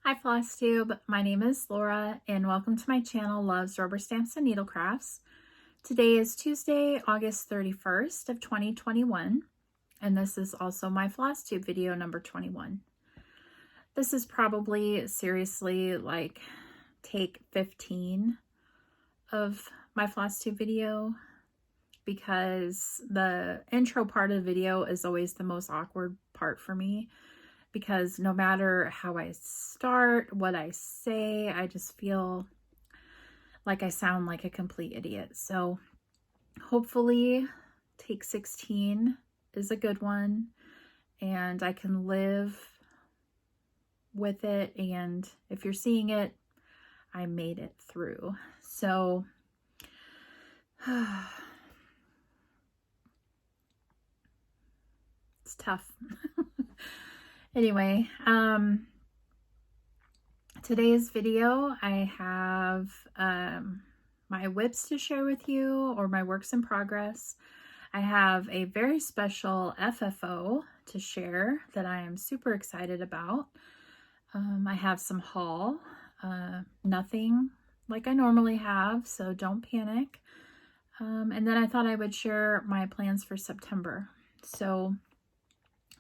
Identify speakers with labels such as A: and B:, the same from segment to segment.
A: Hi Flosstube, my name is Laura and welcome to my channel Loves Rubber Stamps and Needlecrafts. Today is Tuesday, August 31st of 2021, and this is also my Flosstube video number 21. This is probably seriously like take 15 of my Flosstube video because the intro part of the video is always the most awkward part for me. Because no matter how I start, what I say, I just feel like I sound like a complete idiot. So hopefully take 16 is a good one and I can live with it. And if you're seeing it, I made it through. So it's tough. Anyway, today's video, I have my whips to share with you, or my works in progress. I have a very special FFO to share that I am super excited about. I have some haul, nothing like I normally have, so don't panic. And then I thought I would share my plans for September. So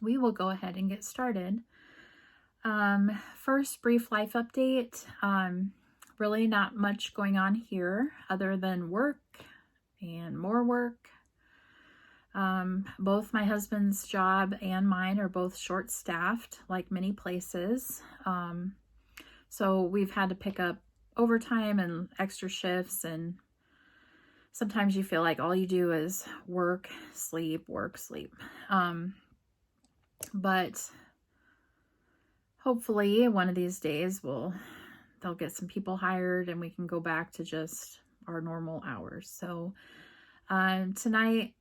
A: we will go ahead and get started. First, brief life update. Really not much going on here other than work and more work. Both my husband's job and mine are both short-staffed, like many places. So we've had to pick up overtime and extra shifts, and sometimes you feel like all you do is work, sleep, work, sleep. But hopefully one of these days they'll get some people hired and we can go back to just our normal hours. So tonight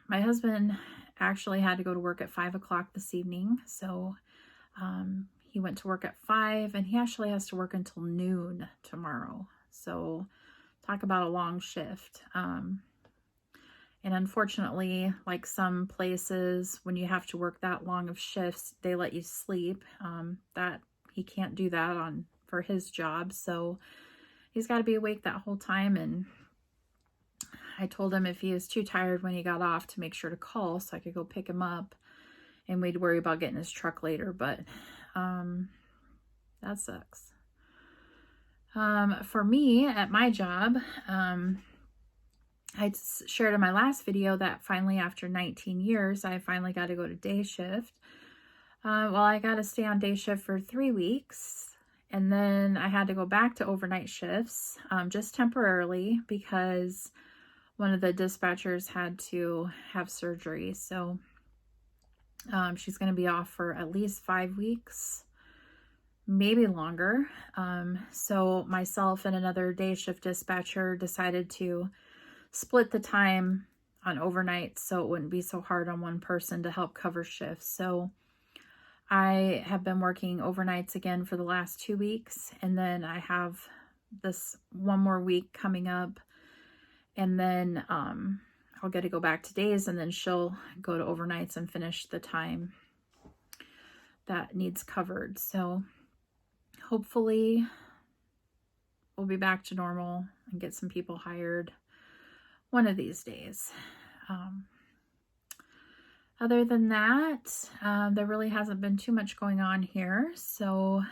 A: my husband actually had to go to work at 5 o'clock this evening. So he went to work at 5 and he actually has to work until noon tomorrow. So talk about a long shift. And unfortunately, like some places, when you have to work that long of shifts, they let you sleep. That he can't do that for his job. So he's got to be awake that whole time. And I told him if he was too tired when he got off to make sure to call so I could go pick him up. And we'd worry about getting his truck later. But that sucks. For me, at my job, I shared in my last video that finally after 19 years, I finally got to go to day shift. Well, I got to stay on day shift for 3 weeks, and then I had to go back to overnight shifts, just temporarily because one of the dispatchers had to have surgery. So she's going to be off for at least 5 weeks, maybe longer. So myself and another day shift dispatcher decided to split the time on overnight so it wouldn't be so hard on one person to help cover shifts. So I have been working overnights again for the last 2 weeks, and then I have this one more week coming up, and then I'll get to go back to days, and then she'll go to overnights and finish the time that needs covered. So hopefully we'll be back to normal and get some people hired one of these days. Other than that, there really hasn't been too much going on here. So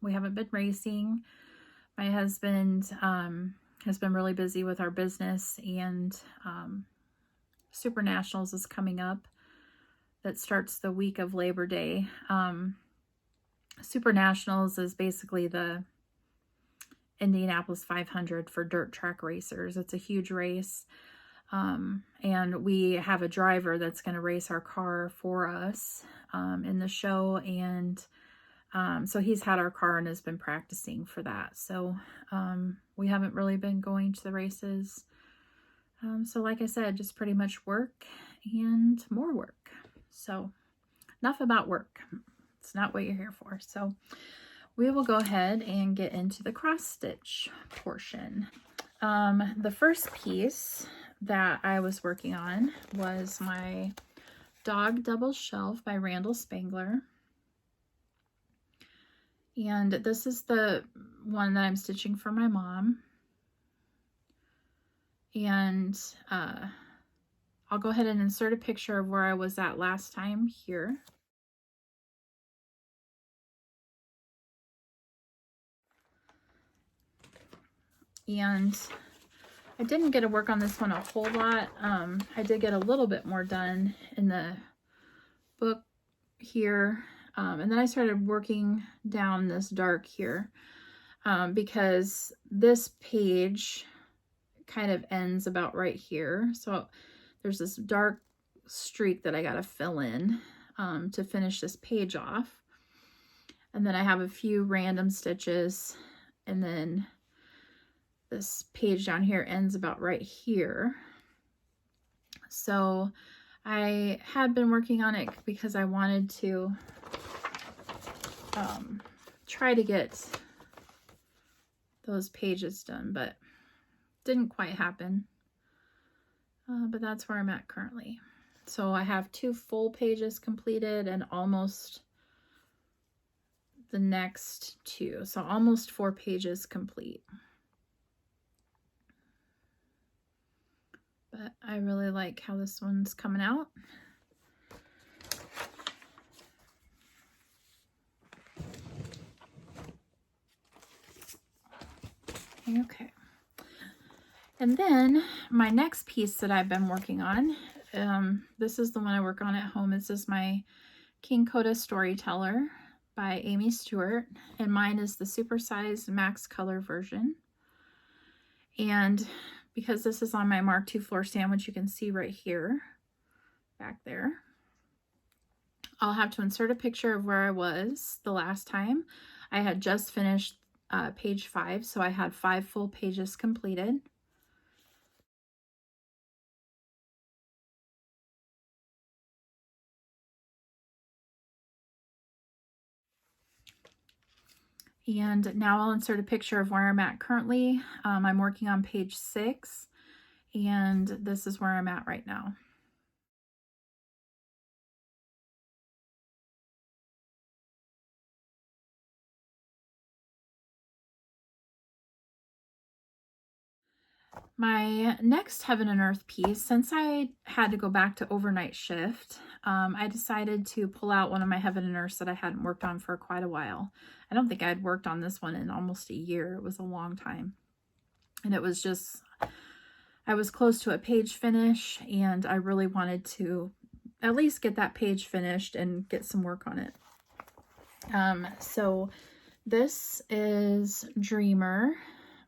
A: we haven't been racing. My husband has been really busy with our business, and Super Nationals is coming up. That starts the week of Labor Day. Super Nationals is basically the Indianapolis 500 for dirt track racers. It's a huge race. And we have a driver that's going to race our car for us in the show. And so he's had our car and has been practicing for that. So we haven't really been going to the races. So like I said, just pretty much work and more work. So enough about work. It's not what you're here for. So we will go ahead and get into the cross stitch portion. The first piece that I was working on was my Dog Double Shelf by Randal Spangler. And this is the one that I'm stitching for my mom. And I'll go ahead and insert a picture of where I was at last time here. And I didn't get to work on this one a whole lot. I did get a little bit more done in the book here. And then I started working down this dark here because this page kind of ends about right here. So there's this dark streak that I got to fill in to finish this page off. And then I have a few random stitches, and then this page down here ends about right here. So I had been working on it because I wanted to try to get those pages done, but didn't quite happen. But that's where I'm at currently. So I have 2 full pages completed and almost the next 2. So almost 4 pages complete. But I really like how this one's coming out. Okay. And then my next piece that I've been working on, this is the one I work on at home. This is my King Coda Storyteller by Aimee Stewart, and mine is the Supersize Max Color version. And because this is on my Mark II floor stand, which you can see right here, back there, I'll have to insert a picture of where I was the last time. I had just finished page 5, so I had 5 full pages completed. And now I'll insert a picture of where I'm at currently. I'm working on page 6, and this is where I'm at right now. My next Heaven and Earth piece, since I had to go back to overnight shift, I decided to pull out one of my Heaven and Earths that I hadn't worked on for quite a while. I don't think I had worked on this one in almost a year. It was a long time. And it was just, I was close to a page finish, and I really wanted to at least get that page finished and get some work on it. So this is Dreamer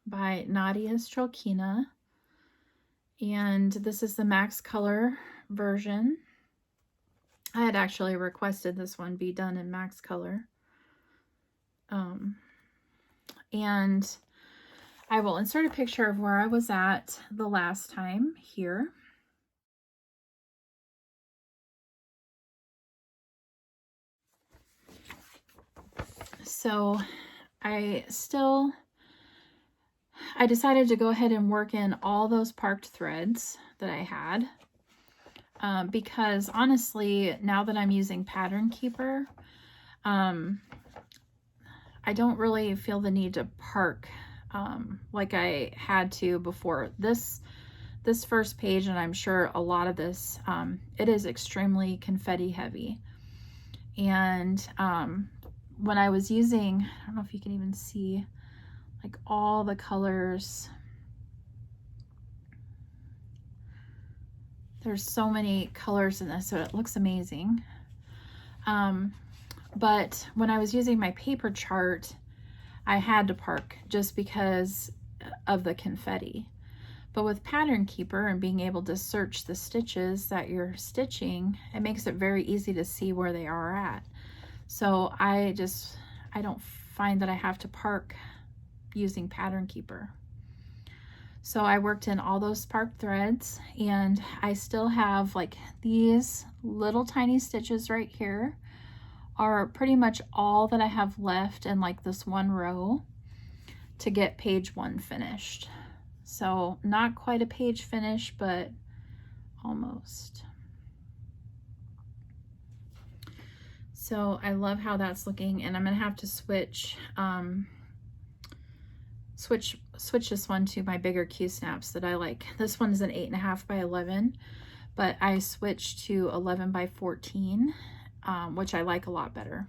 A: by Nadia Strelkina. And this is the Max Color version. I had actually requested this one be done in Max Color. And I will insert a picture of where I was at the last time here. So I decided to go ahead and work in all those parked threads that I had. Because honestly, now that I'm using Pattern Keeper, I don't really feel the need to park like I had to before. This first page, and I'm sure a lot of this, it is extremely confetti heavy. And when I was using, I don't know if you can even see, like all the colors. There's so many colors in this, so it looks amazing. But when I was using my paper chart, I had to park just because of the confetti. But with Pattern Keeper and being able to search the stitches that you're stitching, it makes it very easy to see where they are at. So I don't find that I have to park using Pattern Keeper. So I worked in all those sparked threads, and I still have like these little tiny stitches right here are pretty much all that I have left in like this one row to get page 1 finished. So not quite a page finish, but almost. So I love how that's looking, and I'm gonna have to switch switch this one to my bigger Q snaps that I like. This one is an 8.5 by 11, but I switched to 11 by 14, which I like a lot better.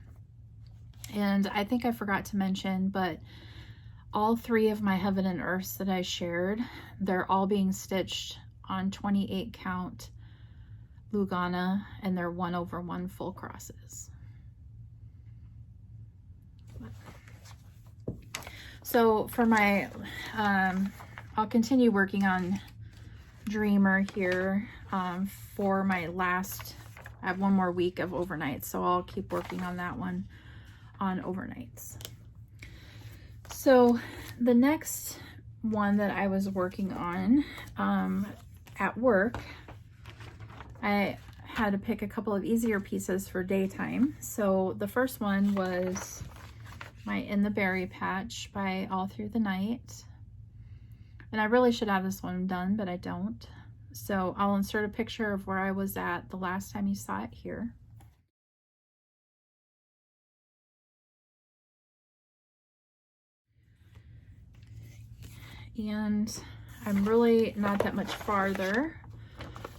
A: And I think I forgot to mention, but all 3 of my Heaven and Earths that I shared, they're all being stitched on 28 count Lugana, and they're 1/1 full crosses. So for my, I'll continue working on Dreamer here for my last, I have 1 more week of overnights, so I'll keep working on that one on overnights. So the next one that I was working on at work, I had to pick a couple of easier pieces for daytime. So the first one was my In the Berry Patch by All Through the Night. And I really should have this one done, but I don't. So I'll insert a picture of where I was at the last time you saw it here. And I'm really not that much farther,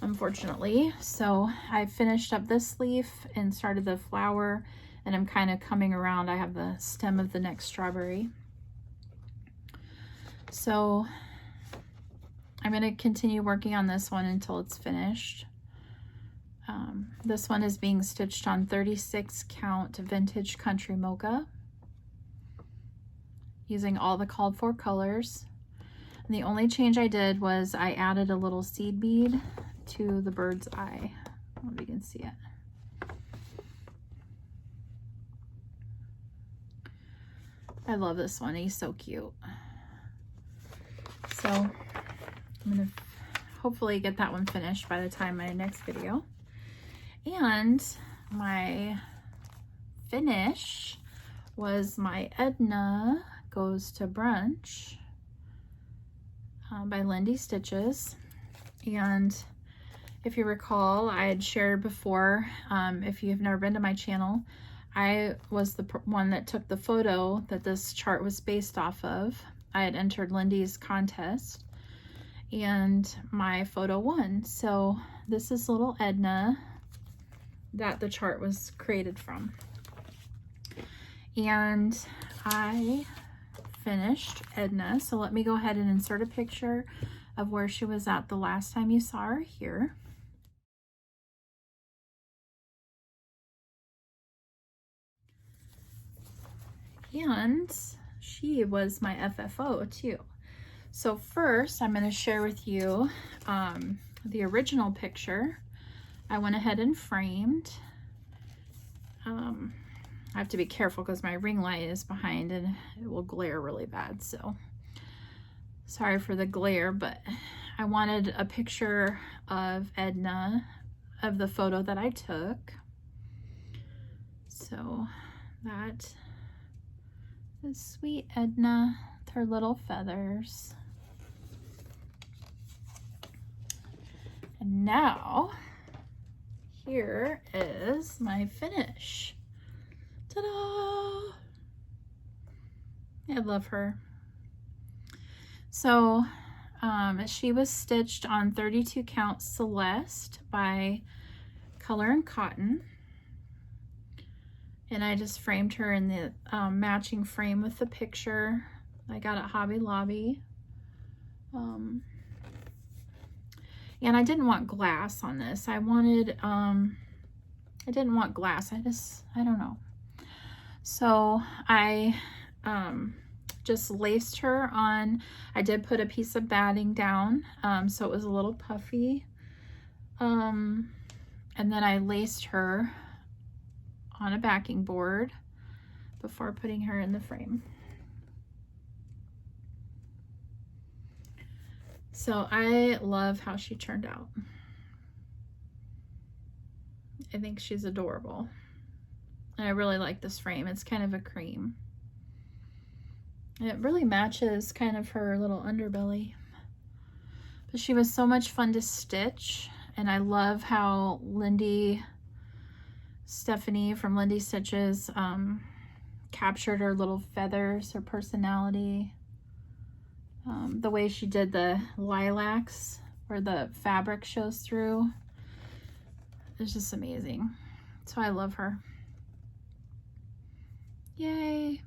A: unfortunately. So I finished up this leaf and started the flower, and I'm kind of coming around. I have the stem of the next strawberry. So I'm going to continue working on this one until it's finished. This one is being stitched on 36 count Vintage Country Mocha, using all the called for colors. And the only change I did was I added a little seed bead to the bird's eye. I don't know if you can see it. I love this one. He's so cute. So I'm gonna hopefully get that one finished by the time my next video. And my finish was my Edna Goes to Brunch by Lindy Stitches. And if you recall, I had shared before, if you've never been to my channel, I was the one that took the photo that this chart was based off of. I had entered Lindy's contest, and my photo won. So this is little Edna that the chart was created from. And I finished Edna, so let me go ahead and insert a picture of where she was at the last time you saw her here. And she was my FFO too. So first I'm going to share with you the original picture. I went ahead and framed. I have to be careful because my ring light is behind and it will glare really bad, so sorry for the glare, but I wanted a picture of Edna, of the photo that I took. So that is sweet Edna with her little feathers. And now here is my finish. Ta-da! I love her. So she was stitched on 32 count Celeste by Color and Cotton. And I just framed her in the matching frame with the picture I got at Hobby Lobby. And I didn't want glass on this. I wanted, I didn't want glass. I don't know. So I just laced her on. I did put a piece of batting down, so it was a little puffy. And then I laced her on a backing board before putting her in the frame. So I love how she turned out. I think she's adorable. And I really like this frame. It's kind of a cream. And it really matches kind of her little underbelly. But she was so much fun to stitch. And I love how Lindy Stephanie from Lindy Stitches captured her little feathers, her personality. The way she did the lilacs where the fabric shows through. It's just amazing. So I love her. Yay.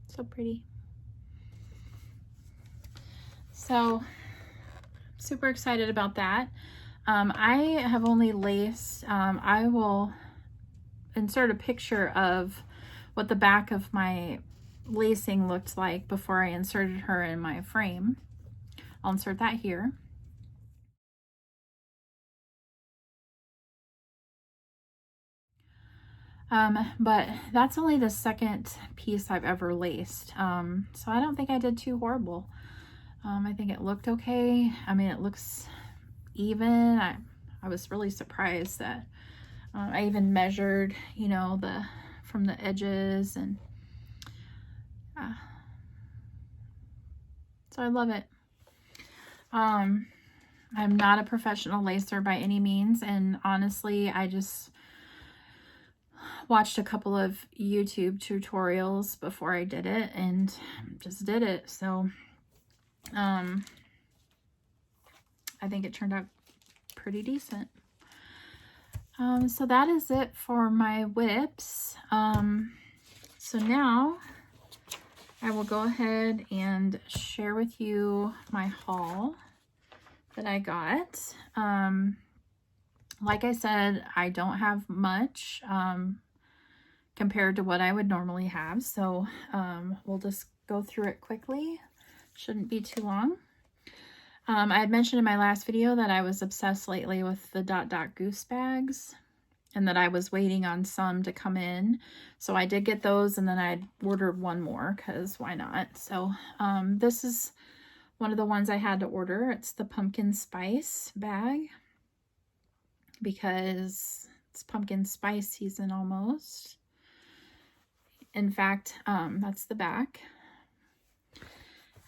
A: So pretty. So super excited about that. I have only laced, I will insert a picture of what the back of my lacing looked like before I inserted her in my frame. I'll insert that here. But that's only the second piece I've ever laced. So I don't think I did too horrible. I think it looked okay. I mean, it looks even. I was really surprised that I even measured, you know, from the edges, and so I love it. I'm not a professional lacer by any means, and honestly, I just watched a couple of YouTube tutorials before I did it and just did it. So I think it turned out pretty decent. So that is it for my whips. So now I will go ahead and share with you my haul that I got. Like I said, I don't have much compared to what I would normally have. So we'll just go through it quickly. Shouldn't be too long. I had mentioned in my last video that I was obsessed lately with the DotDotGoose bags and that I was waiting on some to come in. So I did get those, and then I ordered one more because why not? So this is one of the ones I had to order. It's the pumpkin spice bag because it's pumpkin spice season almost. In fact, that's the back.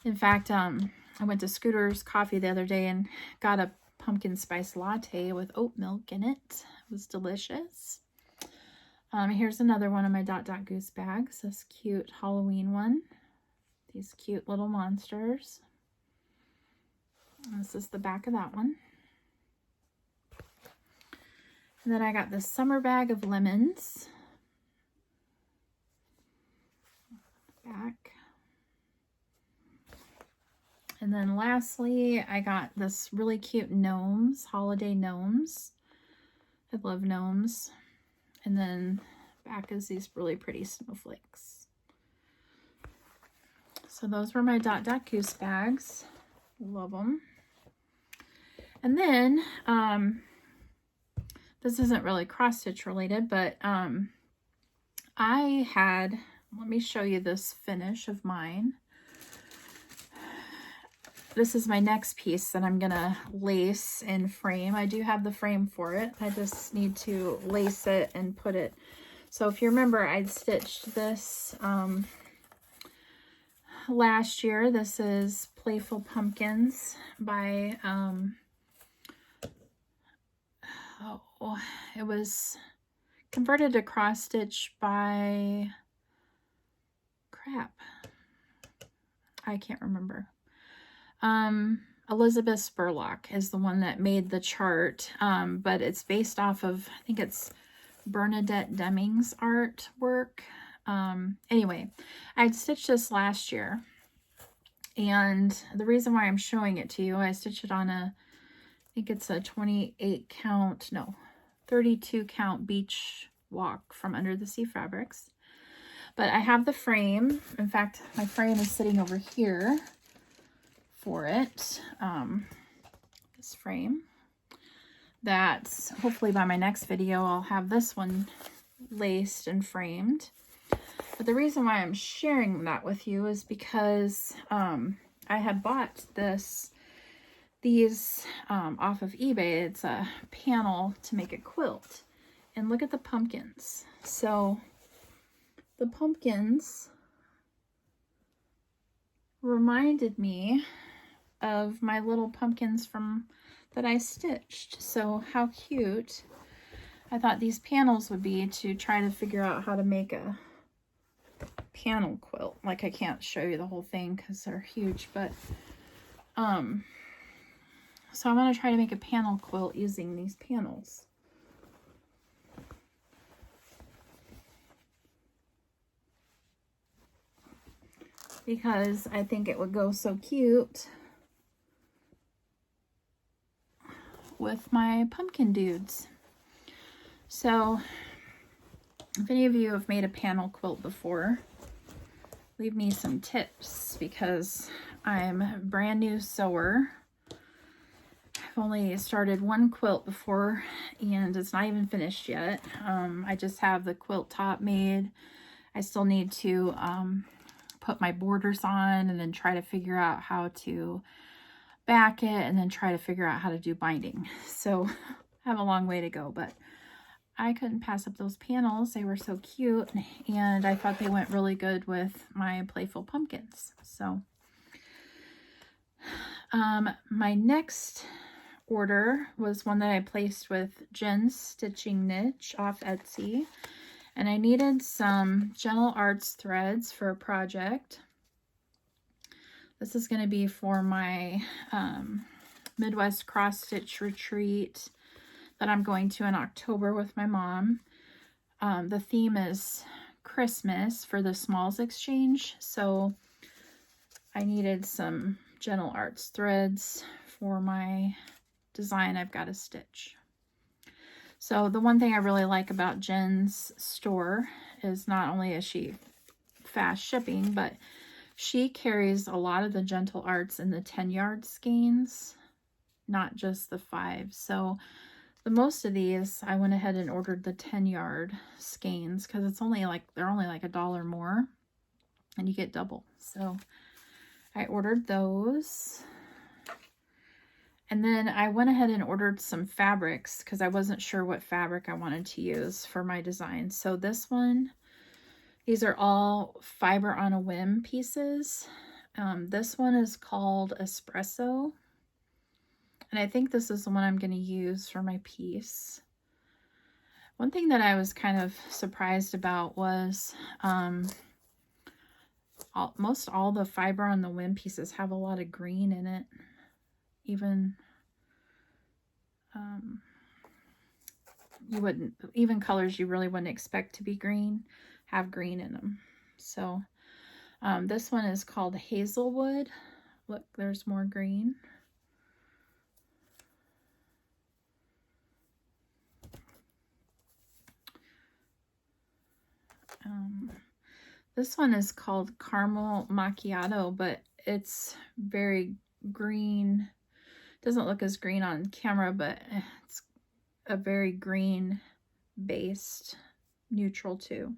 A: In fact, I went to Scooter's Coffee the other day and got a pumpkin spice latte with oat milk in it. It was delicious. Here's another one of my DotDotGoose bags. This cute Halloween one. These cute little monsters. This is the back of that one. And then I got this summer bag of lemons. Back. And then lastly, I got this really cute gnomes, holiday gnomes. I love gnomes. And then back is these really pretty snowflakes. So those were my DotDotGoose bags. Love them. And then, this isn't really cross-stitch related, but I had, let me show you this finish of mine. This is my next piece that I'm gonna lace and frame. I do have the frame for it. I just need to lace it and put it. So if you remember, I'd stitched this last year. This is Playful Pumpkins by, it was converted to cross stitch by, crap, I can't remember. Elizabeth Spurlock is the one that made the chart, but it's based off of, I think it's Bernadette Deming's artwork. Anyway, I'd stitched this last year, and the reason why I'm showing it to you, I stitched it on a, I think it's a 28 count, no, 32 count beach walk from Under the Sea Fabrics. But I have the frame. In fact, my frame is sitting over here for it. This frame. That's hopefully by my next video, I'll have this one laced and framed. But the reason why I'm sharing that with you is because I had bought these off of eBay. It's a panel to make a quilt. And look at the pumpkins. So the pumpkins reminded me of my little pumpkins from that I stitched. So how cute. I thought these panels would be to try to figure out how to make a panel quilt. Like, I can't show you the whole thing because they're huge, but so I'm going to try to make a panel quilt using these panels. Because I think it would go so cute with my pumpkin dudes. So if any of you have made a panel quilt before, leave me some tips, because I'm a brand new sewer. I've only started one quilt before and it's not even finished yet. I just have the quilt top made. I still need to put my borders on and then try to figure out how to back it and then try to figure out how to do binding. So I have a long way to go, but I couldn't pass up those panels. They were so cute, and I thought they went really good with my Playful Pumpkins. So my next order was one that I placed with JensStitchingNiche off Etsy, and I needed some Gentle Arts threads for a project. This is going to be for my Midwest cross stitch retreat that I'm going to in October with my mom. The theme is Christmas for the Smalls Exchange, so I needed some Gentle Arts threads for my design I've got to stitch. So the one thing I really like about Jen's store is not only is she fast shipping, but she carries a lot of the Gentle Arts in the 10-yard skeins, not just the 5. So the most of these, I went ahead and ordered the 10-yard skeins because it's only like, they're only like $1 more and you get double. So I ordered those. And then I went ahead and ordered some fabrics because I wasn't sure what fabric I wanted to use for my design. So this one, these are all Fiber on a Whim pieces. This one is called Espresso. And I think this is the one I'm going to use for my piece. One thing that I was kind of surprised about was most all the Fiber on the Whim pieces have a lot of green in it. Even colors you really wouldn't expect to be green have green in them. So this one is called Hazelwood. Look, there's more green. This one is called Caramel Macchiato, but it's very green. Doesn't look as green on camera, but it's a very green based neutral too.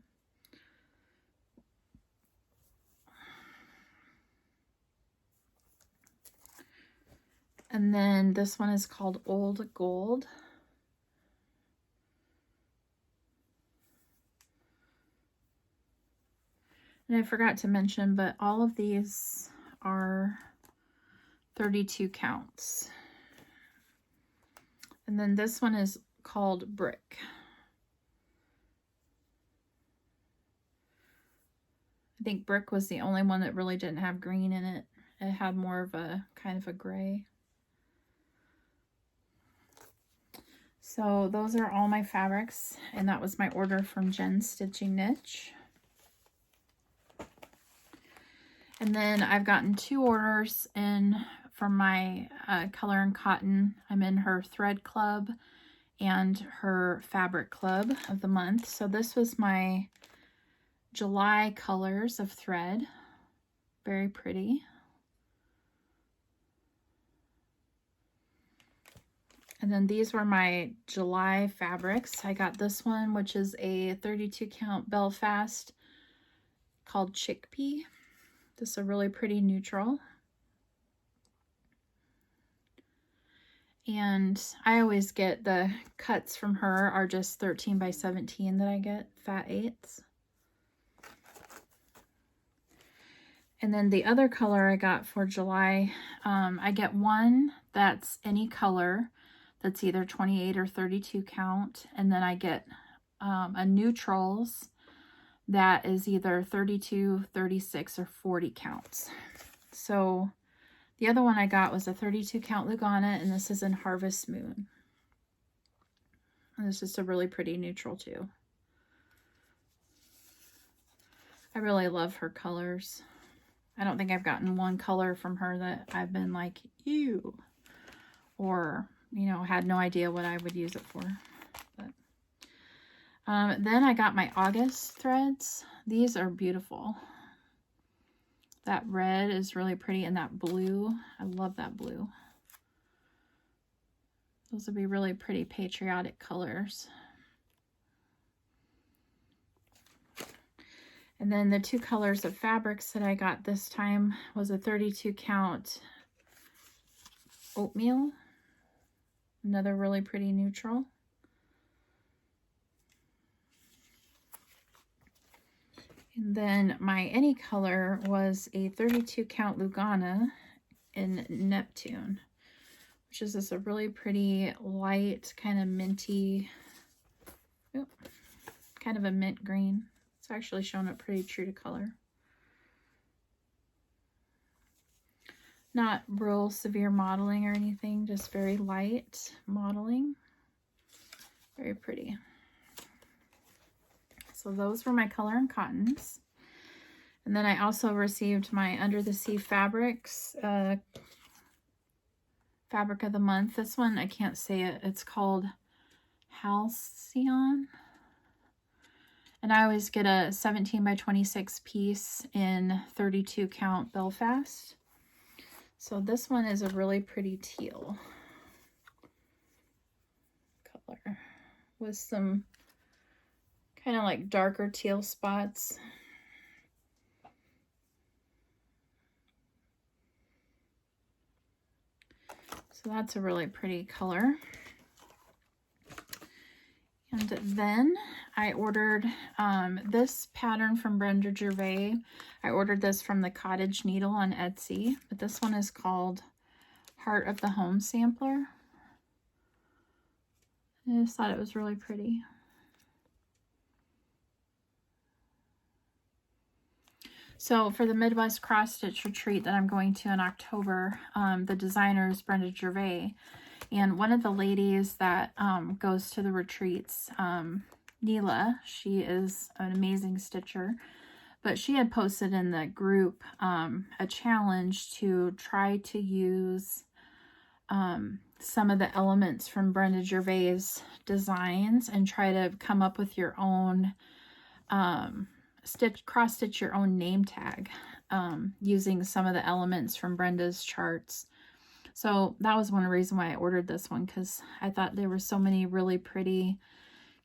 A: And then this one is called Old Gold. And I forgot to mention, but all of these are 32 counts. And then this one is called Brick. I think Brick was the only one that really didn't have green in it. It had more of a kind of a gray. So those are all my fabrics, and that was my order from JensStitchingNiche. And then I've gotten 2 orders in from my Color and Cotton. I'm in her thread club and her fabric club of the month. So this was my July colors of thread. Very pretty. And then these were my July fabrics. I got this one, which is a 32 count Belfast called Chickpea. This is a really pretty neutral. And I always get the cuts from her are just 13 by 17 that I get, fat 8s. And then the other color I got for July, I get one that's any color that's either 28 or 32 count. And then I get a neutrals that is either 32, 36, or 40 counts. So the other one I got was a 32 count Lugana, and this is in Harvest Moon. And this is a really pretty neutral too. I really love her colors. I don't think I've gotten one color from her that I've been like, ew, or, you know, had no idea what I would use it for. But then I got my August threads. These are beautiful. That red is really pretty, and that blue, I love that blue. Those would be really pretty patriotic colors. And then the two colors of fabrics that I got this time was a 32 count oatmeal, another really pretty neutral. And then my any color was a 32 count Lugana in Neptune, which is just a really pretty light, kind of minty, kind of a mint green. It's actually showing up pretty true to color. Not real severe modeling or anything, just very light modeling. Very pretty. So those were my color and cottons. And then I also received my Under the Sea Fabrics Fabric of the Month. This one, I can't say it. It's called Halcyon. And I always get a 17 by 26 piece in 32 count Belfast. So this one is a really pretty teal color with some kind of like darker teal spots. So that's a really pretty color. And then I ordered this pattern from Brenda Gervais. I ordered this from the Cottage needle on Etsy, but this one is called Heart of the Home Sampler. I just thought it was really pretty. So for the Midwest Cross Stitch Retreat that I'm going to in October, the designer is Brenda Gervais. And one of the ladies that goes to the retreats, Neela, she is an amazing stitcher, but she had posted in the group a challenge to try to use some of the elements from Brenda Gervais' designs and try to come up with your own cross stitch your own name tag using some of the elements from Brenda's charts. So that was one reason why I ordered this one, because I thought there were so many really pretty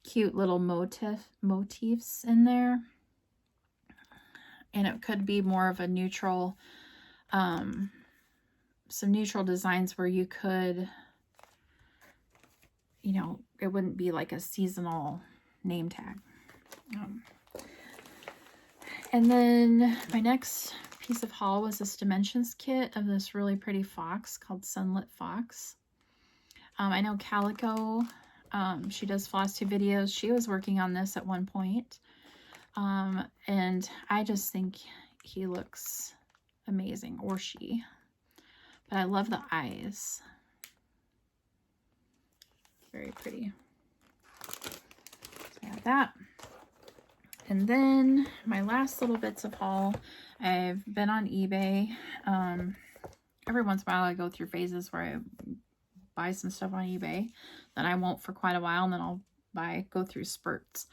A: cute little motifs in there, and it could be more of a neutral some neutral designs where you could, you know, it wouldn't be like a seasonal name tag. And then my next piece of haul was this Dimensions kit of this really pretty fox called Sunlit Fox. I know Calico, she does Flosstube videos. She was working on this at one point. And I just think he looks amazing, or she. But I love the eyes. Very pretty. So I have that. And then my last little bits of haul, I've been on eBay. Every once in a while I go through phases where I buy some stuff on eBay. Then I won't for quite a while, and then I'll go through spurts.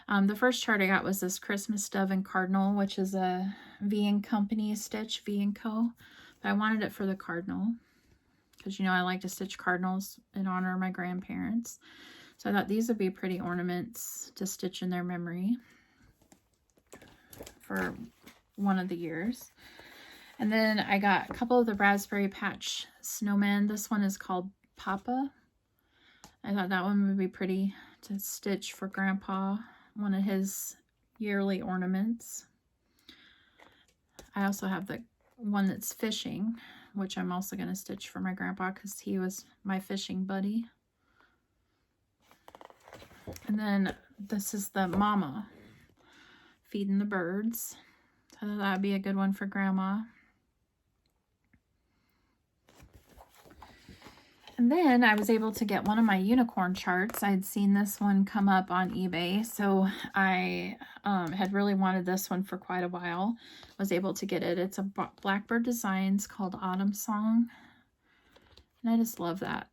A: The first chart I got was this Christmas Dove and Cardinal, which is a V & Company stitch, V & Co. But I wanted it for the cardinal because, you know, I like to stitch cardinals in honor of my grandparents. So I thought these would be pretty ornaments to stitch in their memory for one of the years. And then I got a couple of the Raspberry Patch snowmen. This one is called Papa. I thought that one would be pretty to stitch for Grandpa, one of his yearly ornaments. I also have the one that's fishing, which I'm also going to stitch for my grandpa because he was my fishing buddy. And then this is the mama feeding the birds. So that'd be a good one for grandma. And then I was able to get one of my unicorn charts. I had seen this one come up on eBay, so I had really wanted this one for quite a while. Was able to get it. It's a Blackbird Designs called Autumn Song, and I just love that.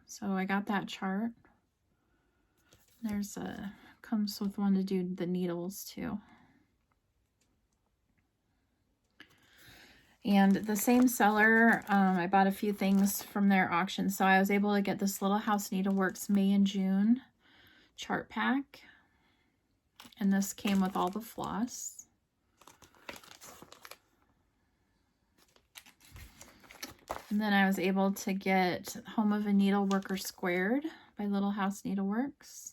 A: So I got that chart. There's a, comes with one to do the needles too. And the same seller, I bought a few things from their auction. So I was able to get this Little House Needleworks May and June chart pack. And this came with all the floss. And then I was able to get Home of a Needleworker Squared by Little House Needleworks.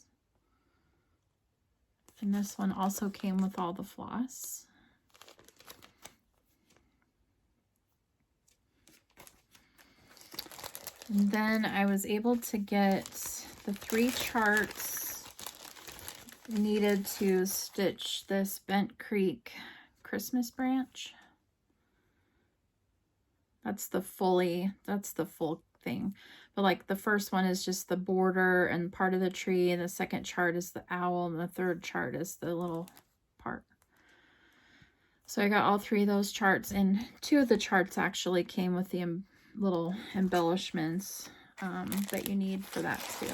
A: And this one also came with all the floss. And then I was able to get the 3 charts needed to stitch this Bent Creek Christmas branch. That's the full thing. But like the first one is just the border and part of the tree, and the second chart is the owl, and the third chart is the little part. So I got all 3 of those charts, and 2 of the charts actually came with the little embellishments that you need for that too.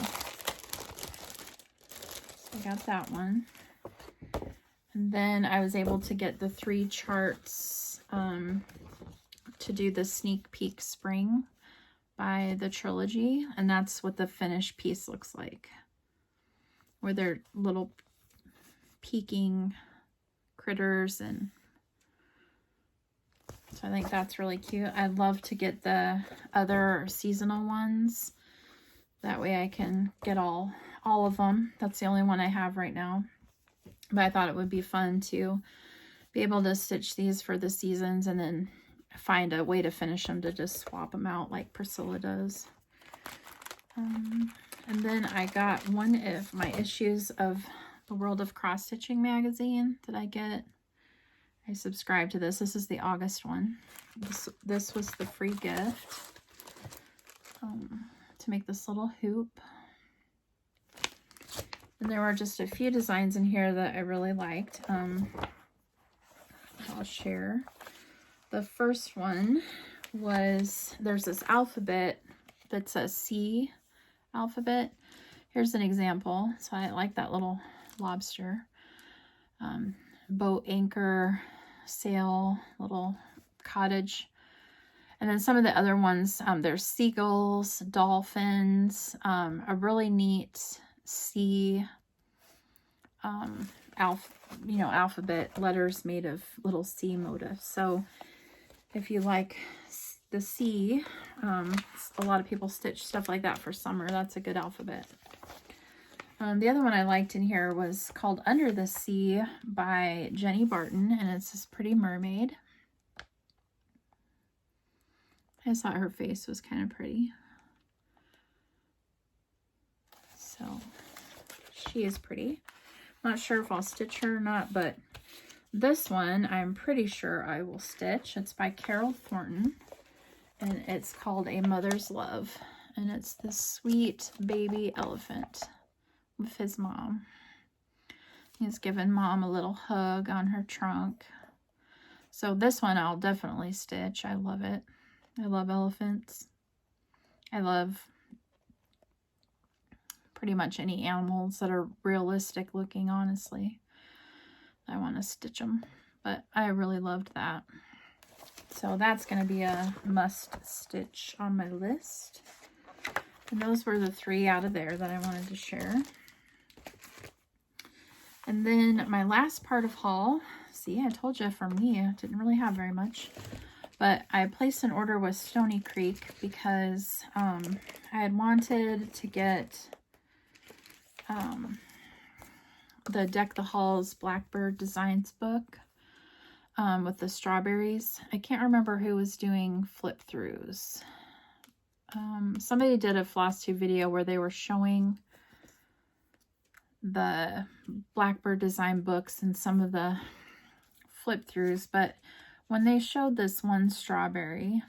A: So I got that one. And then I was able to get the 3 charts to do the Sneak Peek Spring by the Trilogy, and that's what the finished piece looks like, where they're little peeking critters. And so I think that's really cute. I'd love to get the other seasonal ones. That way I can get all of them. That's the only one I have right now. But I thought it would be fun to be able to stitch these for the seasons and then find a way to finish them to just swap them out like Priscilla does. And then I got one of my issues of the World of Cross Stitching magazine that I get. I subscribed to this. This is the August one. This was the free gift to make this little hoop. And there were just a few designs in here that I really liked. I'll share. The first one was, there's this alphabet that's a C alphabet. Here's an example. So I like that little lobster. Boat anchor, sail, little cottage. And then some of the other ones, there's seagulls, dolphins, a really neat C alphabet letters made of little C motifs. So if you like the C, a lot of people stitch stuff like that for summer. That's a good alphabet. The other one I liked in here was called Under the Sea by Jenny Barton, and it's this pretty mermaid. I just thought her face was kind of pretty. So she is pretty. I'm not sure if I'll stitch her or not, but this one I'm pretty sure I will stitch. It's by Carol Thornton, and it's called A Mother's Love, and it's this sweet baby elephant with his mom. He's giving mom a little hug on her trunk. So this one I'll definitely stitch. I love it. I love elephants. I love pretty much any animals that are realistic looking, honestly. I want to stitch them, but I really loved that. So that's going to be a must stitch on my list. And those were the 3 out of there that I wanted to share. And then my last part of haul, see, I told you for me, I didn't really have very much, but I placed an order with Stony Creek because I had wanted to get the Deck the Halls Blackbird Designs book. with the strawberries. I can't remember who was doing flip throughs. Somebody did a Flosstube video where they were showing the Blackbird design books and some of the flip throughs, but when they showed this one strawberry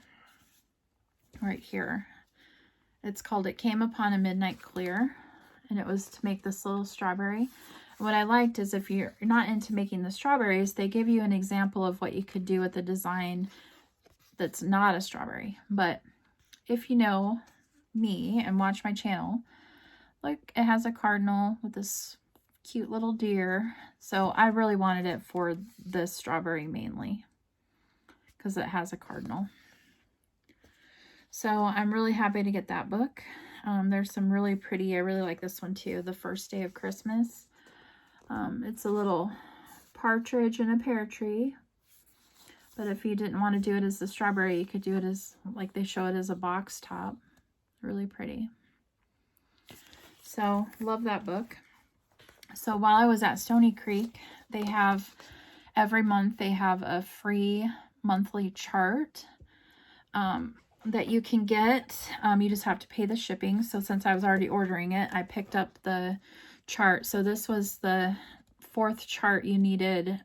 A: right here, it's called It Came Upon a Midnight Clear, and it was to make this little strawberry. What I liked is if you're not into making the strawberries, they give you an example of what you could do with a design that's not a strawberry. But if you know me and watch my channel, look, it has a cardinal with this cute little deer. So I really wanted it for this strawberry mainly because it has a cardinal. So I'm really happy to get that book. There's some really pretty, I really like this one too, The First Day of Christmas. It's a little partridge in a pear tree. But if you didn't want to do it as the strawberry, you could do it as, like they show it as a box top. Really pretty. So, love that book. So, while I was at Stony Creek, they have, every month, they have a free monthly chart that you can get. You just have to pay the shipping. So, since I was already ordering it, I picked up the chart. So, this was the 4th chart you needed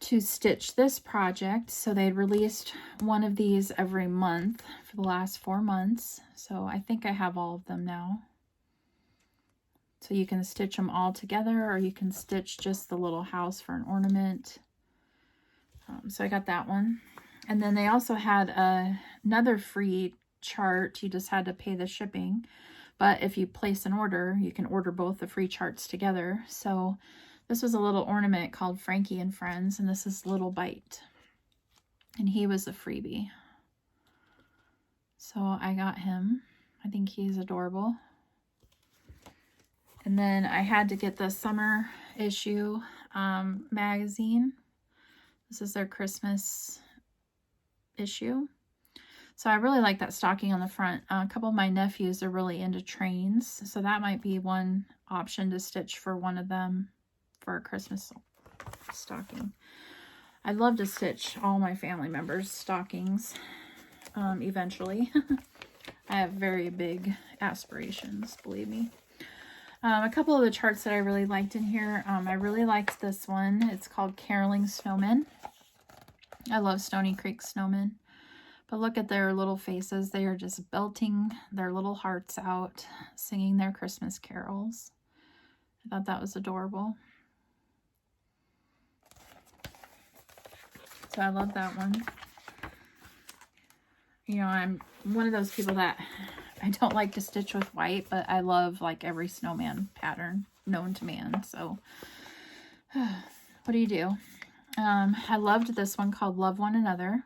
A: to stitch this project. So they released one of these every month for the last 4 months. So I think I have all of them now. So you can stitch them all together, or you can stitch just the little house for an ornament. So I got that one. And then they also had another free chart. You just had to pay the shipping. But if you place an order, you can order both the free charts together. So this was a little ornament called Frankie and Friends, and this is Little Bite. And he was a freebie. So I got him. I think he's adorable. And then I had to get the summer issue magazine. This is their Christmas issue. So I really like that stocking on the front. A couple of my nephews are really into trains, so that might be one option to stitch for one of them for a Christmas stocking. I'd love to stitch all my family members' stockings eventually. I have very big aspirations, believe me. A couple of the charts that I really liked in here. I really liked this one. It's called Caroling Snowmen. I love Stony Creek snowmen. But look at their little faces. They are just belting their little hearts out, singing their Christmas carols. I thought that was adorable. So I love that one. You know, I'm one of those people that I don't like to stitch with white, but I love like every snowman pattern known to man. So what do you do? I loved this one called Love One Another.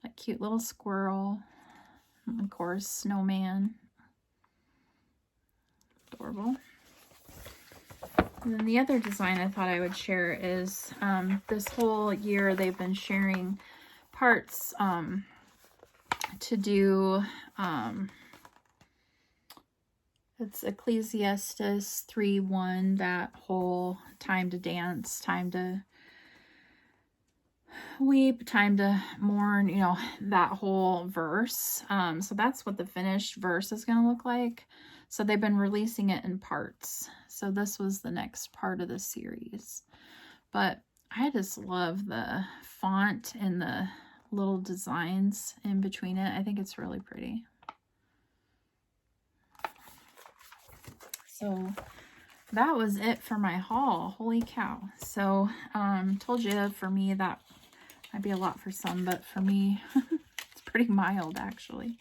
A: That cute little squirrel. And of course, snowman. Adorable. And then the other design I thought I would share is this whole year they've been sharing parts to do, it's Ecclesiastes 3:1, that whole time to dance, time to weep, time to mourn, you know, that whole verse. So that's what the finished verse is going to look like. So they've been releasing it in parts. So this was the next part of the series. But I just love the font and the little designs in between it. I think it's really pretty. So that was it for my haul. Holy cow. So told you, for me that might be a lot for some, but for me it's pretty mild actually.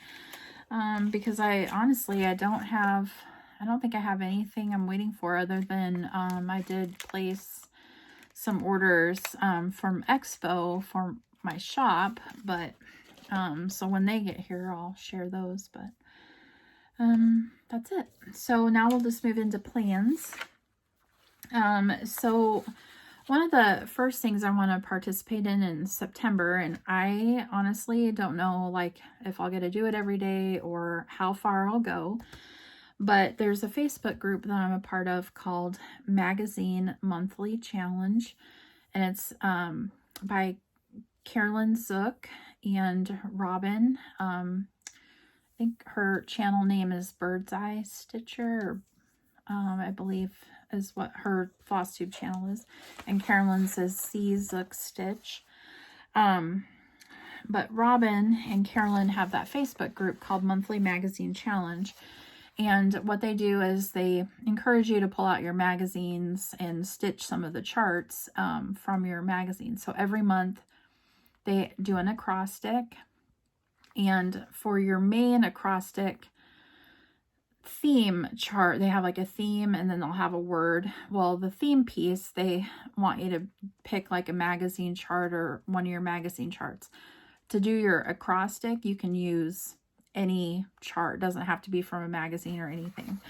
A: Because I don't think I have anything I'm waiting for other than I did place some orders from Expo for my shop, but so when they get here I'll share those, but that's it. So now we'll just move into plans. So one of the first things I want to participate in September, and I honestly don't know like if I'll get to do it every day or how far I'll go, but there's a Facebook group that I'm a part of called Magazine Monthly Challenge, and it's by Carolyn Zook and Robin. I think her channel name is Bird's Eye Stitcher, I believe is what her Flosstube channel is. And Carolyn says C Zook Stitch. But Robin and Carolyn have that Facebook group called Monthly Magazine Challenge. And what they do is they encourage you to pull out your magazines and stitch some of the charts from your magazine. So every month they do an acrostic. And for your main acrostic theme chart, they have like a theme and then they'll have a word. Well, the theme piece, they want you to pick like a magazine chart or one of your magazine charts. To do your acrostic, you can use any chart. It doesn't have to be from a magazine or anything.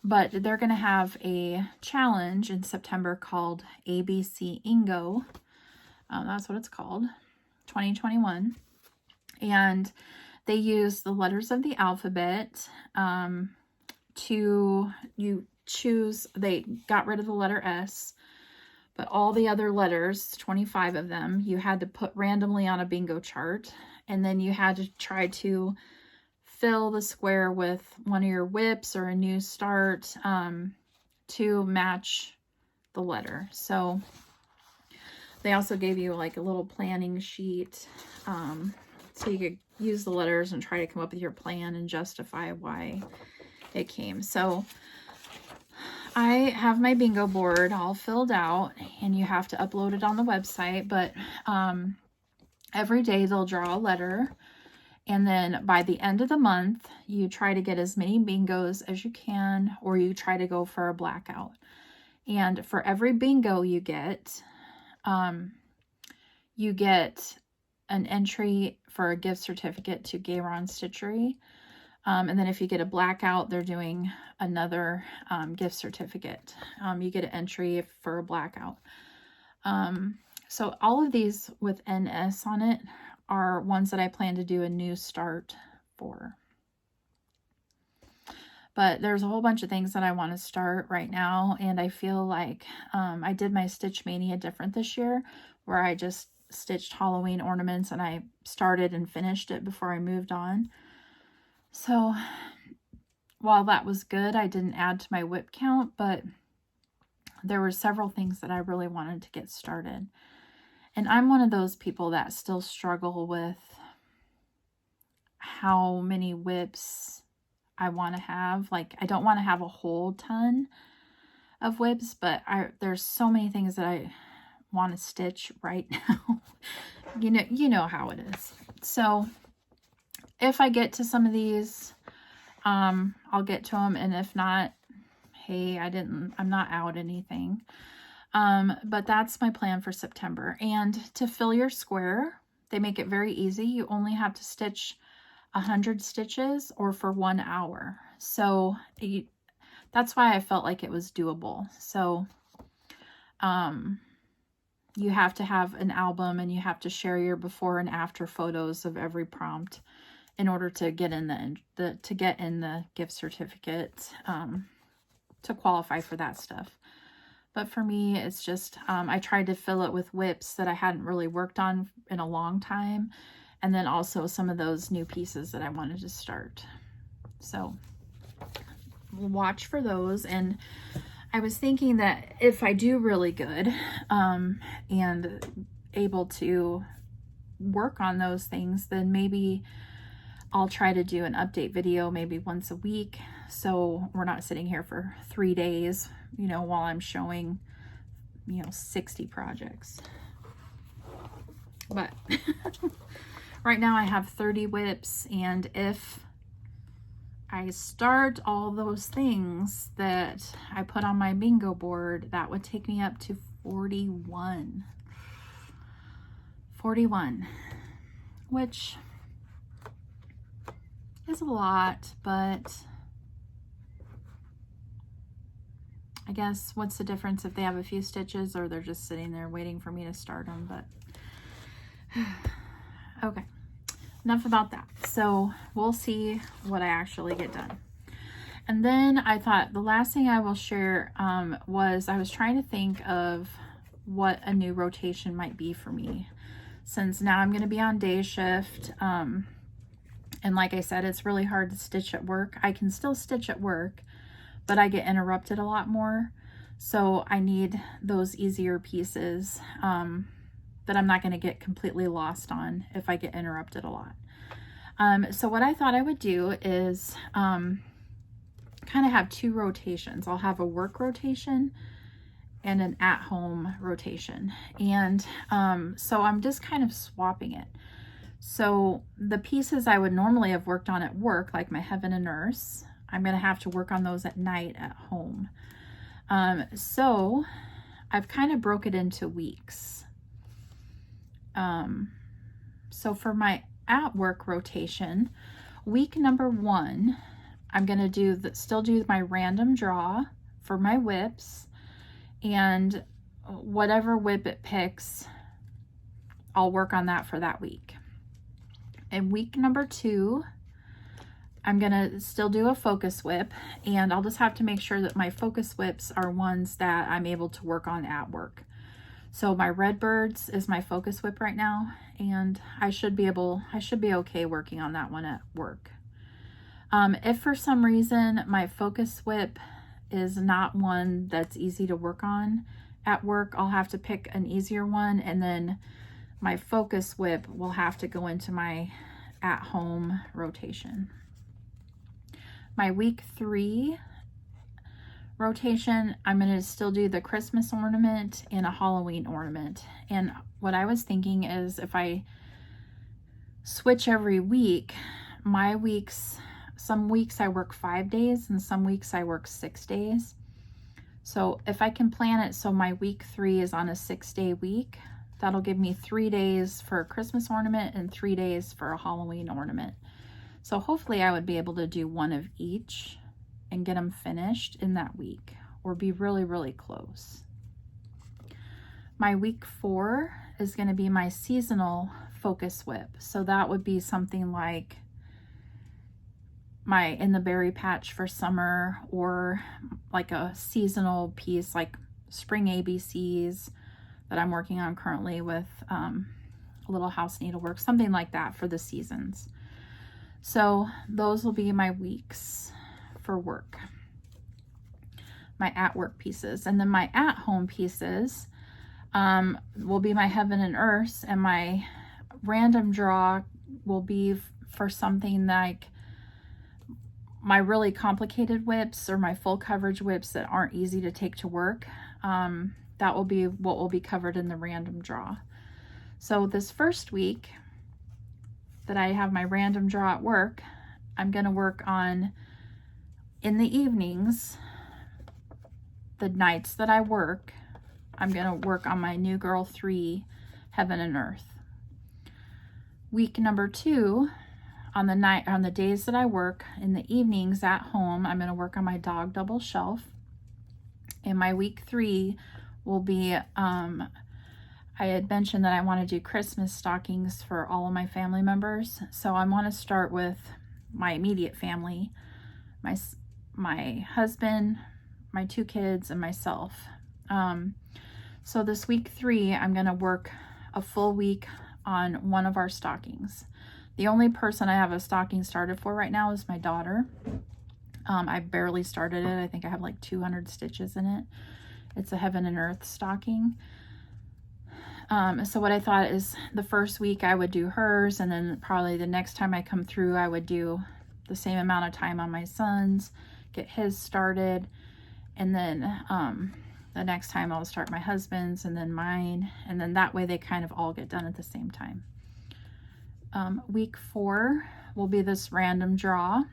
A: But they're going to have a challenge in September called ABC Ingo. That's what it's called, 2021. And they use the letters of the alphabet you choose, they got rid of the letter S, but all the other letters, 25 of them, you had to put randomly on a bingo chart. And then you had to try to fill the square with one of your whips or a new start to match the letter. So they also gave you like a little planning sheet so you could use the letters and try to come up with your plan and justify why it came. So I have my bingo board all filled out and you have to upload it on the website, but every day they'll draw a letter, and then by the end of the month, you try to get as many bingos as you can, or you try to go for a blackout. And for every bingo you get an entry for a gift certificate to Gayron Stitchery. And then if you get a blackout, they're doing another gift certificate. You get an entry for a blackout. So all of these with NS on it are ones that I plan to do a new start for. But there's a whole bunch of things that I want to start right now. And I feel like I did my Stitch Mania different this year, where I just stitched Halloween ornaments and I started and finished it before I moved on. So while that was good, I didn't add to my whip count, but there were several things that I really wanted to get started. And I'm one of those people that still struggle with how many whips I want to have. Like, I don't want to have a whole ton of whips, but there's so many things that I want to stitch right now. you know how it is. So if I get to some of these, I'll get to them. And if not, hey, I'm not out anything. But that's my plan for September. And to fill your square, they make it very easy. You only have to stitch 100 stitches or for 1 hour. So that's why I felt like it was doable. So, you have to have an album and you have to share your before and after photos of every prompt in order to get in the gift certificate, to qualify for that stuff. But for me, it's just, I tried to fill it with whips that I hadn't really worked on in a long time. And then also some of those new pieces that I wanted to start. So we'll watch for those. And I was thinking that if I do really good, and able to work on those things, then maybe I'll try to do an update video maybe once a week. So we're not sitting here for 3 days, while I'm showing, 60 projects. But right now I have 30 whips, and if I start all those things that I put on my bingo board, that would take me up to 41. 41, which is a lot, but I guess what's the difference if they have a few stitches or they're just sitting there waiting for me to start them? But okay, enough about that. So we'll see what I actually get done. And then I thought the last thing I will share was I was trying to think of what a new rotation might be for me, since now I'm going to be on day shift. And like I said, it's really hard to stitch at work. I can still stitch at work, but I get interrupted a lot more. So I need those easier pieces that I'm not going to get completely lost on if I get interrupted a lot. So what I thought I would do is kind of have two rotations. I'll have a work rotation and an at-home rotation. And so I'm just kind of swapping it. So the pieces I would normally have worked on at work, like my Heaven and Nurse, I'm going to have to work on those at night at home. So I've kind of broke it into weeks. So for my at work rotation, week number 1, I'm going to still do my random draw for my whips, and whatever whip it picks, I'll work on that for that week. And week number 2, I'm going to still do a focus whip, and I'll just have to make sure that my focus whips are ones that I'm able to work on at work. So my Redbirds is my focus whip right now, and I should be okay working on that one at work. If for some reason my focus whip is not one that's easy to work on at work, I'll have to pick an easier one, and then my focus whip will have to go into my at-home rotation. My week 3 rotation, I'm going to still do the Christmas ornament and a Halloween ornament. And what I was thinking is, if I switch every week, my weeks, some weeks I work 5 days and some weeks I work 6 days. So if I can plan it so my week 3 is on a 6-day week, that'll give me 3 days for a Christmas ornament and 3 days for a Halloween ornament. So hopefully I would be able to do one of each and get them finished in that week, or be really, really close. My week 4 is going to be my seasonal focus whip. So that would be something like my In the Berry Patch for summer, or like a seasonal piece like Spring ABCs that I'm working on currently with a Little House Needlework, something like that for the seasons. So those will be my weeks for work, my at-work pieces. And then my at-home pieces will be my Heaven and Earth, and my random draw will be for something like my really complicated whips or my full coverage whips that aren't easy to take to work. That will be what will be covered in the random draw. So this first week that I have my random draw at work, I'm going to work on, in the evenings, the nights that I work, I'm going to work on my New Girl 3 Heaven and Earth. Week number 2, on the days that I work, in the evenings at home, I'm going to work on my Dog Double Shelf. And my week 3 will be, I had mentioned that I want to do Christmas stockings for all of my family members. So I want to start with my immediate family, my husband, my 2 kids, and myself. So this week 3, I'm going to work a full week on one of our stockings. The only person I have a stocking started for right now is my daughter. I barely started it. I think I have like 200 stitches in it. It's a Heaven and Earth stocking. So what I thought is, the first week I would do hers, and then probably the next time I come through, I would do the same amount of time on my son's, get his started, and then the next time I'll start my husband's, and then mine, and then that way they kind of all get done at the same time. Week 4 will be this random draw.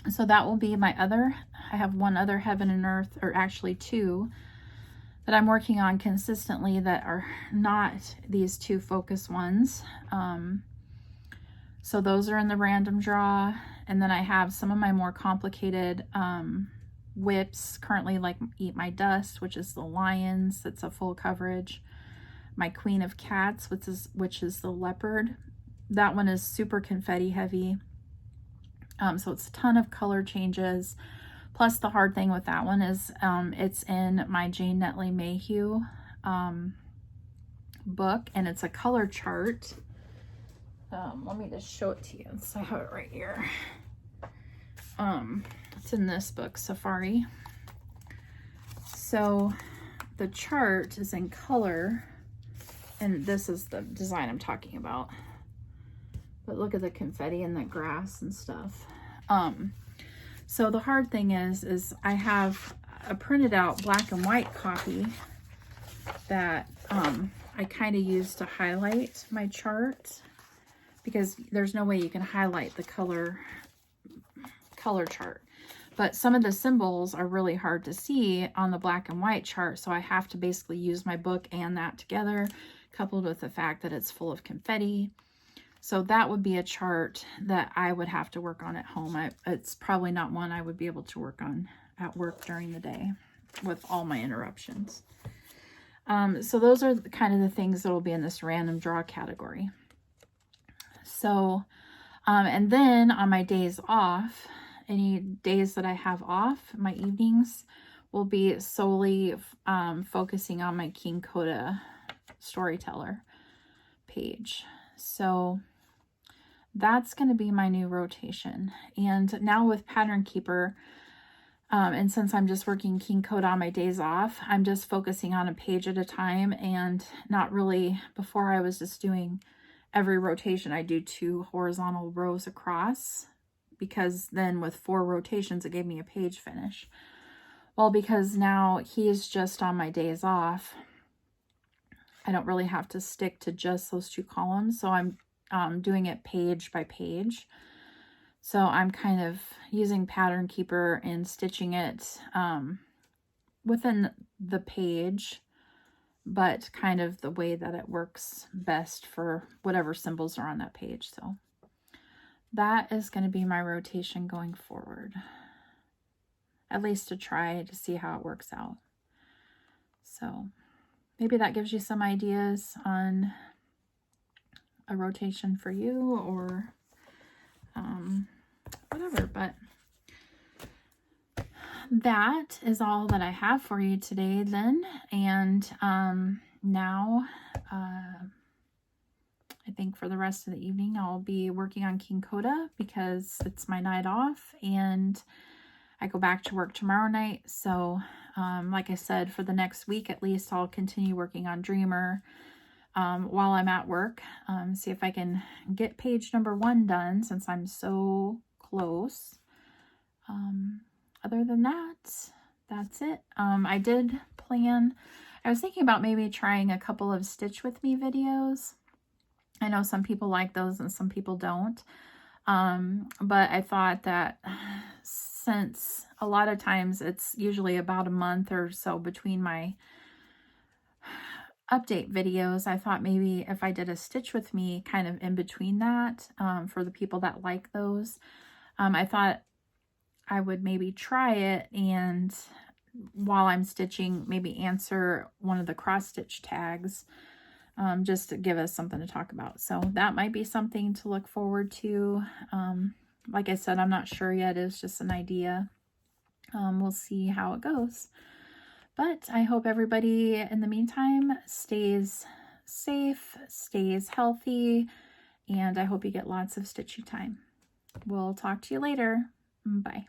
A: So that will be my other, I have one other Heaven and Earth, or actually 2, that I'm working on consistently that are not these 2 focus ones. So those are in the random draw. And then I have some of my more complicated whips currently, like Eat My Dust, which is the Lions, that's a full coverage. My Queen of Cats, which is the leopard. That one is super confetti heavy. So it's a ton of color changes. Plus the hard thing with that one is it's in my Jane Netley Mayhew book, and it's a color chart. Let me just show it to you. So I have it right here. It's in this book, Safari. So the chart is in color, and this is the design I'm talking about. But look at the confetti and the grass and stuff. So the hard thing is I have a printed out black and white copy that I kind of use to highlight my chart, because there's no way you can highlight the color chart. But some of the symbols are really hard to see on the black and white chart, so I have to basically use my book and that together, coupled with the fact that it's full of confetti. So that would be a chart that I would have to work on at home. It's probably not one I would be able to work on at work during the day with all my interruptions. So those are kind of the things that will be in this random draw category. So, and then on my days off, any days that I have off, my evenings will be solely focusing on my King Coda storyteller page. So that's going to be my new rotation. And now with Pattern Keeper, and since I'm just working King Coda on my days off, I'm just focusing on a page at a time, and not really, before I was just doing every rotation, I do 2 horizontal rows across, because then with 4 rotations, it gave me a page finish. Well, because now he's just on my days off, I don't really have to stick to just those 2 columns. So I'm doing it page by page. So I'm kind of using Pattern Keeper and stitching it within the page, but kind of the way that it works best for whatever symbols are on that page. So that is going to be my rotation going forward, at least to try to see how it works out. So maybe that gives you some ideas on a rotation for you, or whatever. But that is all that I have for you today then. And now I think for the rest of the evening I'll be working on King Coda, because it's my night off and I go back to work tomorrow night. So like I said, for the next week at least, I'll continue working on Dreamer while I'm at work. See if I can get page number 1 done, since I'm so close. Other than that, that's it. I did plan, I was thinking about maybe trying a couple of Stitch With Me videos. I know some people like those and some people don't. But I thought that since a lot of times it's usually about a month or so between my update videos, I thought maybe if I did a Stitch With Me kind of in between that, for the people that like those, I thought I would maybe try it, and while I'm stitching, maybe answer one of the cross stitch tags, just to give us something to talk about. So that might be something to look forward to. Like I said, I'm not sure yet. It's just an idea. We'll see how it goes. But I hope everybody in the meantime stays safe, stays healthy, and I hope you get lots of stitchy time. We'll talk to you later. Bye.